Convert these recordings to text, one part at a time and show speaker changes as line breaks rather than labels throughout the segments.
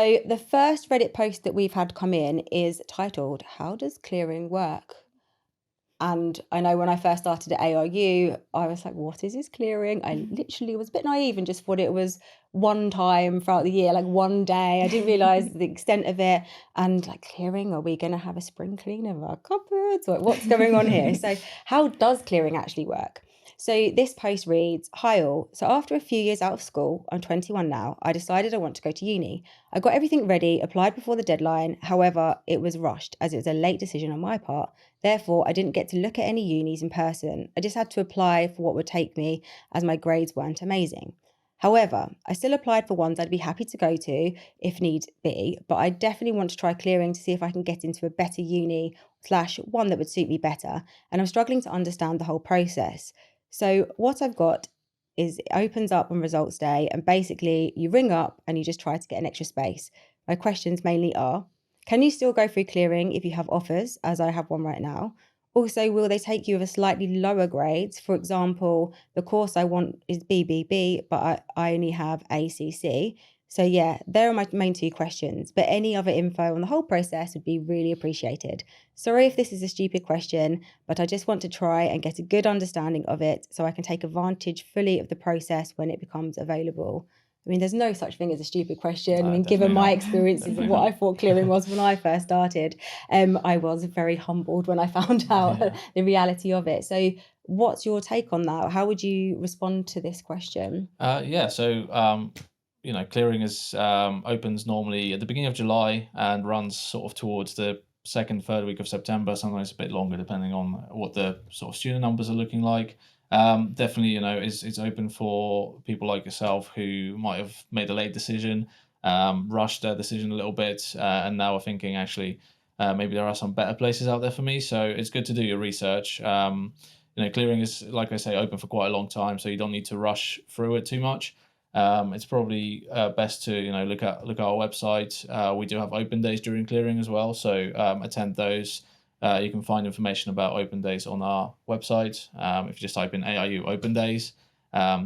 So the first Reddit post that we've had come in is titled, "How does clearing work?" And I know when I first started at ARU, I was like, what is this clearing? I literally was a bit naive and just thought it was one time throughout the year, like one day. I didn't realise the extent of it. And like, clearing, are we going to have a spring clean of our cupboards? Or what's going on here? So how does clearing actually work? So this post reads, "Hi all. So after a few years out of school, I'm 21 now, I decided I want to go to uni. I got everything ready, applied before the deadline. However, it was rushed as it was a late decision on my part. Therefore, I didn't get to look at any unis in person. I just had to apply for what would take me as my grades weren't amazing. However, I still applied for ones I'd be happy to go to if need be, but I definitely want to try clearing to see if I can get into a better uni / one that would suit me better. And I'm struggling to understand the whole process. So what I've got is it opens up on results day and basically you ring up and you just try to get an extra space. My questions mainly are, can you still go through clearing if you have offers, as I have one right now? Also, will they take you with a slightly lower grades? For example, the course I want is BBB, but I only have ACC. So yeah, there are my main two questions, but any other info on the whole process would be really appreciated. Sorry if this is a stupid question, but I just want to try and get a good understanding of it so I can take advantage fully of the process when it becomes available." I mean, there's no such thing as a stupid question. I mean, given my experiences of what I thought clearing was when I first started, I was very humbled when I found out the reality of it. So what's your take on that? How would you respond to this question?
Clearing is opens normally at the beginning of July and runs sort of towards the second, third week of September, sometimes a bit longer depending on what the sort of student numbers are looking like. Definitely, it's open for people like yourself who might have made a late decision, rushed their decision a little bit, and now are thinking actually maybe there are some better places out there for me. So it's good to do your research. Clearing is, like I say, open for quite a long time, so you don't need to rush through it too much. It's probably best to look at our website. We do have open days during clearing as well, so attend those. You can find information about open days on our website. If you just type in ARU open days,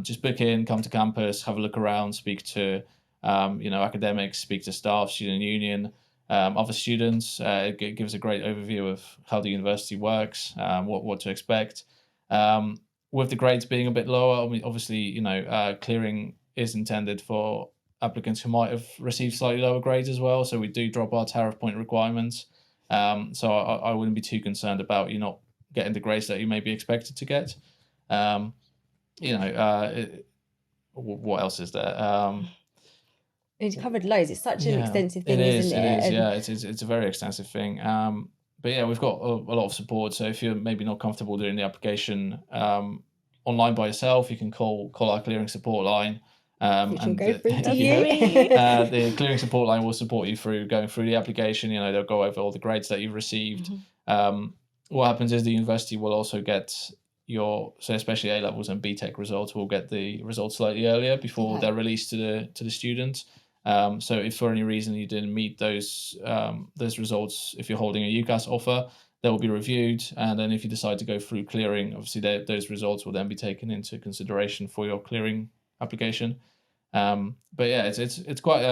just book in, come to campus, have a look around, speak to academics, speak to staff, student union, other students. It gives a great overview of how the university works, what to expect. With the grades being a bit lower, I mean, obviously, clearing is intended for applicants who might have received slightly lower grades as well. So we do drop our tariff point requirements. So I wouldn't be too concerned about you not getting the grades that you may be expected to get. What else is there?
It's covered loads. It's such an
Yeah,
extensive
it
thing,
is.
isn't
It
it?
is. Yeah, it's a very extensive thing. But yeah, we've got a lot of support. So if you're maybe not comfortable doing the application online by yourself, you can call our clearing support line.
Which will
And
go through to you.
the clearing support line will support you through going through the application. They'll go over all the grades that you've received. What happens is the university will also get so especially A levels and BTEC results will get the results slightly earlier before they're released to the students. So if for any reason you didn't meet those results, if you're holding a UCAS offer, they will be reviewed, and then if you decide to go through clearing, obviously those results will then be taken into consideration for your clearing application. But yeah, it's quite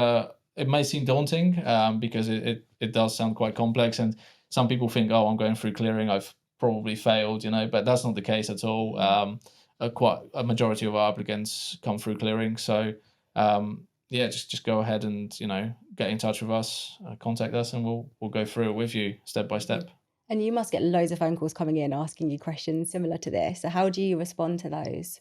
it may seem daunting because it does sound quite complex, and some people think, oh, I'm going through clearing, I've probably failed, but that's not the case at all. Quite a majority of our applicants come through clearing, so yeah, just go ahead and get in touch with us, contact us, and we'll go through it with you step by step.
And you must get loads of phone calls coming in asking you questions similar to this. So how do you respond to those?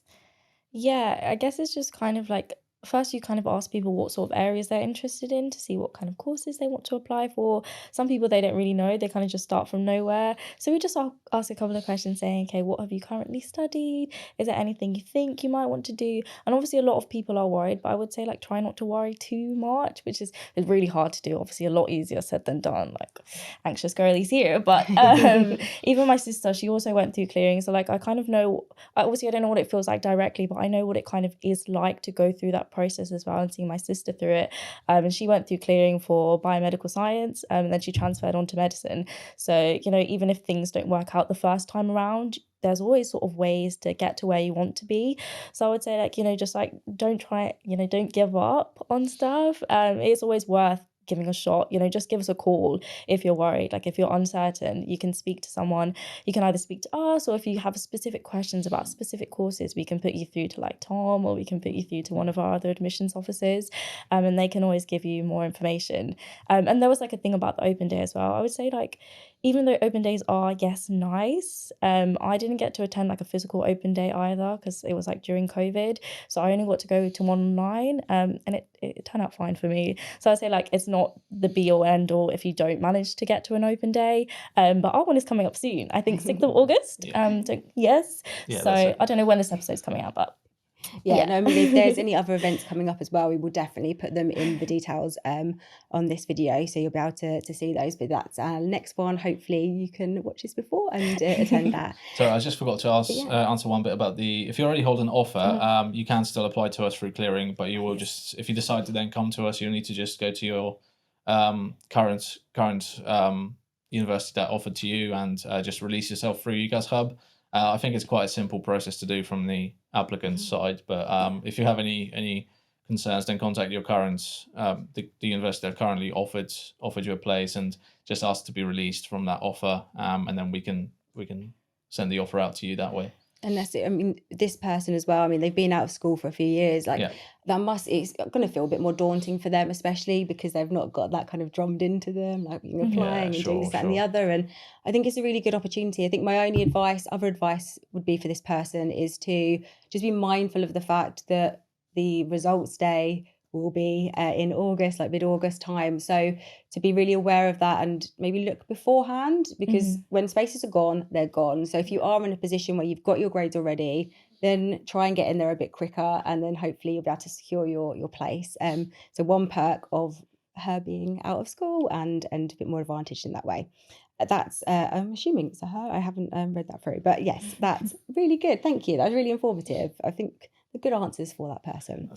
Yeah, I guess it's just kind of like first you kind of ask people what sort of areas they're interested in to see what kind of courses they want to apply for. Some people they don't really know, they kind of just start from nowhere. So we just ask a couple of questions saying, okay, what have you currently studied? Is there anything you think you might want to do? And obviously a lot of people are worried, but I would say like try not to worry too much, which is really hard to do. Obviously a lot easier said than done, like anxious girlies here. But even my sister, she also went through clearing. So like I kind of know, obviously I don't know what it feels like directly, but I know what it kind of is like to go through that process as well, and seeing my sister through it. And she went through clearing for biomedical science, and then she transferred on to medicine. So, even if things don't work out the first time around, there's always sort of ways to get to where you want to be. So I would say just like don't give up on stuff. It's always worth giving a shot, you know, just give us a call if you're worried. Like if you're uncertain, you can speak to someone. You can either speak to us, or if you have specific questions about specific courses, we can put you through to like Tom, or we can put you through to one of our other admissions officers, and they can always give you more information. And there was like a thing about the open day as well. I would say, like, even though open days are, yes, nice, I didn't get to attend like a physical open day either, because it was like during COVID. So I only got to go to one online, and it turned out fine for me. So I'd say, like, it's not the be all end all if you don't manage to get to an open day. But our one is coming up soon. I think 6th of August. Yes.
Yeah,
So
that's it.
I don't know when this episode's coming out, but
Yeah, no, I mean, if there's any other events coming up as well, we will definitely put them in the details on this video, so you'll be able to see those. But that's our next one. Hopefully you can watch this before and attend that.
So I just forgot to answer one bit about if you already hold an offer, you can still apply to us through clearing, but you will just, if you decide to then come to us, you'll need to just go to your current university that offered to you and just release yourself through UCAS Hub. I think it's quite a simple process to do from the applicant's side, but if you have any concerns, then contact your current the university that currently offered you a place and just ask to be released from that offer, and then we can send the offer out to you that way.
And that's it. I mean, this person as well, I mean, they've been out of school for a few years. Like, it's going to feel a bit more daunting for them, especially because they've not got that kind of drummed into them, like applying and doing this, that, and the other. And I think it's a really good opportunity. I think my only other advice would be for this person is to just be mindful of the fact that the results day will be in August, like mid-August time. So to be really aware of that and maybe look beforehand, because when spaces are gone, they're gone. So if you are in a position where you've got your grades already, then try and get in there a bit quicker, and then hopefully you'll be able to secure your place. So one perk of her being out of school and a bit more advantaged in that way. That's I'm assuming it's a her. I haven't read that through, but yes, that's really good. Thank you. That was really informative. I think the good answers for that person.